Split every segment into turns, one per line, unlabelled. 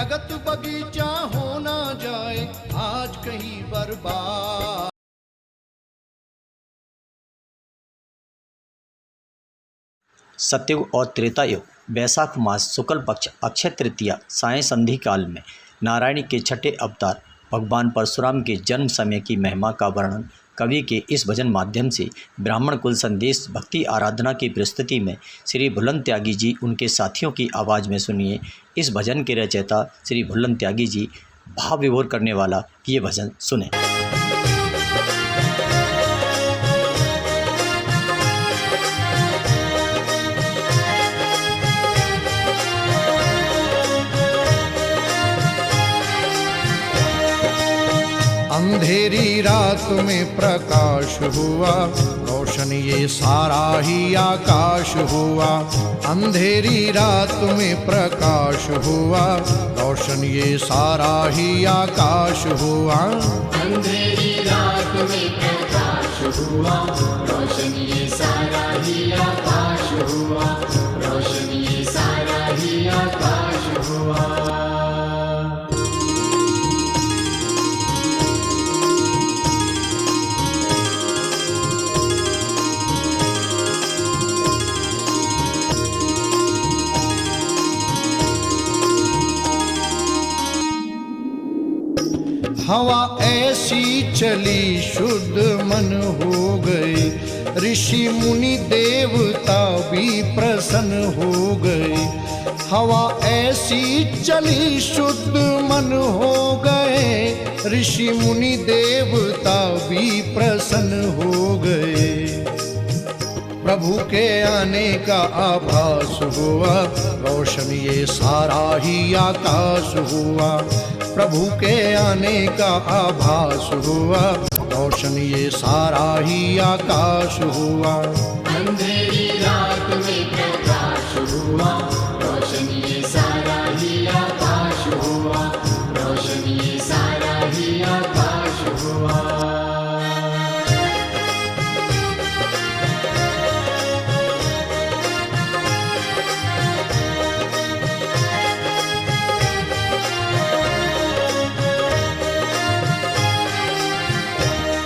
जगत बगीचा हो ना जाए आज कहीं बर्बाद।
सतयुग और त्रेता युग वैशाख मास शुक्ल पक्ष अक्षय तृतीया सायं संधि काल में नारायण के छठे अवतार भगवान परशुराम के जन्म समय की महिमा का वर्णन कवि के इस भजन माध्यम से ब्राह्मण कुल संदेश भक्ति आराधना की प्रस्तुति में श्री भुलन त्यागी जी उनके साथियों की आवाज़ में सुनिए। इस भजन के रचयिता श्री भुलन त्यागी जी भाव विभोर करने वाला ये भजन सुने।
अंधेरी रात में प्रकाश हुआ, रोशन ये सारा ही आकाश हुआ। अंधेरी रात में प्रकाश हुआ, रोशन ये सारा ही आकाश हुआ।
अंधेरी रात में प्रकाश हुआ, रोशन ये सारा ही आकाश हुआ। रोशन ये सारा ही आकाश हुआ।
हवा ऐसी चली शुद्ध मन हो गए, ऋषि मुनि देवता भी प्रसन्न हो गए। हवा ऐसी चली शुद्ध मन हो गए, ऋषि मुनि देवता भी प्रसन्न हो गए। प्रभु के आने का आभास हुआ, रोशन ये सारा ही आकाश हुआ। प्रभु के आने का आभास हुआ, रोशन ये सारा ही आकाश हुआ।
अंधेरी रात में प्रकाश हुआ, रोशन ये सारा ही आकाश हुआ। रोशन ये सारा ही आकाश हुआ।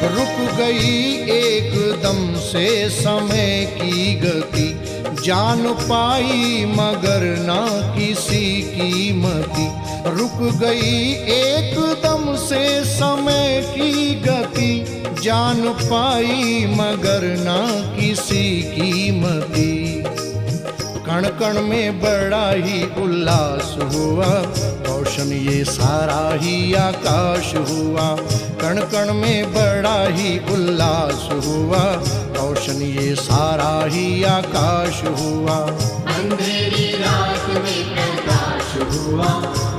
रुक गई एकदम से समय की गति, जान पाई मगर ना किसी कीमती। रुक गई एकदम से समय की गति, जान पाई मगर ना किसी कीमती। कण कण में बड़ा ही उल्लास हुआ, रोशन ये सारा ही आकाश हुआ। कण कण में बड़ा ही उल्लास हुआ, रोशन ये सारा ही आकाश हुआ।
अंधेरी रात में प्रकाश हुआ,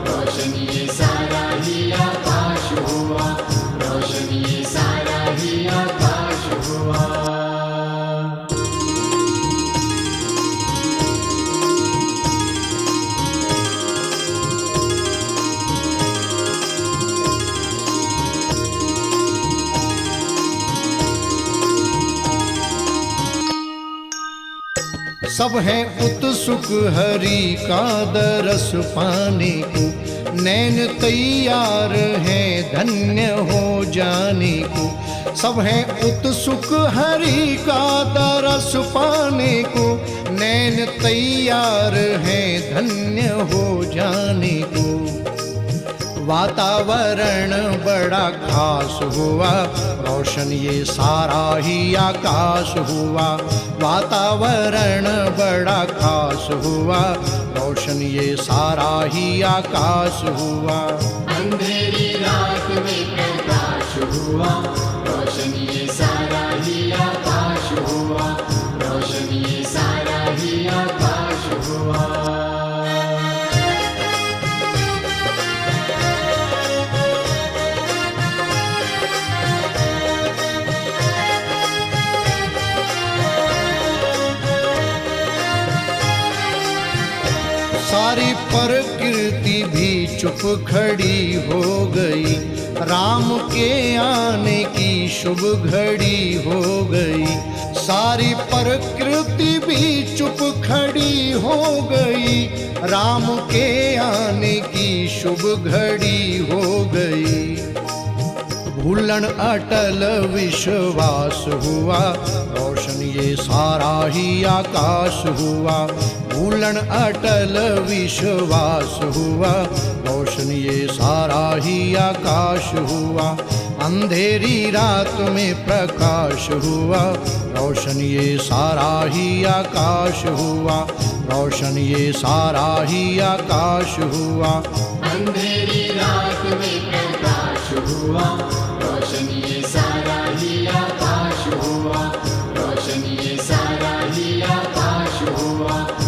रोशन ये सारा ही आकाश हुआ। रोशन ये सारा ही आकाश हुआ।
सब हैं उत्सुक हरि का दरस पाने को, नैन तैयार हैं धन्य हो जाने को। सब हैं उत्सुक हरि का दरस पाने को, नैन तैयार हैं धन्य हो जाने को। वातावरण बड़ा खास हुआ, रोशन ये सारा ही आकाश हुआ। वातावरण बड़ा खास हुआ, रोशन ये सारा ही आकाश हुआ।
अंधेरी रात में प्रकाश हुआ, रोशन ये सारा ही आकाश हुआ। रोशन ये सारा ही आकाश हुआ।
सारी प्रकृति भी चुप खड़ी हो गई, राम के आने की शुभ घड़ी हो गई। सारी प्रकृति भी चुप खड़ी हो गई, राम के आने की शुभ शुभ घड़ी हो गई। भूलन अटल विश्वास हुआ, रोशन ये सारा ही आकाश हुआ। भूलन अटल विश्वास हुआ, रोशन ये सारा ही आकाश हुआ। अंधेरी रात में प्रकाश हुआ, रोशन ये सारा ही आकाश हुआ। रोशन ये सारा ही आकाश हुआ।
अंधेरी रात में प्रकाश हुआ, रोशन ये सारा ही आकाश हुआ। रोशन ये सारा ही आकाश हुआ।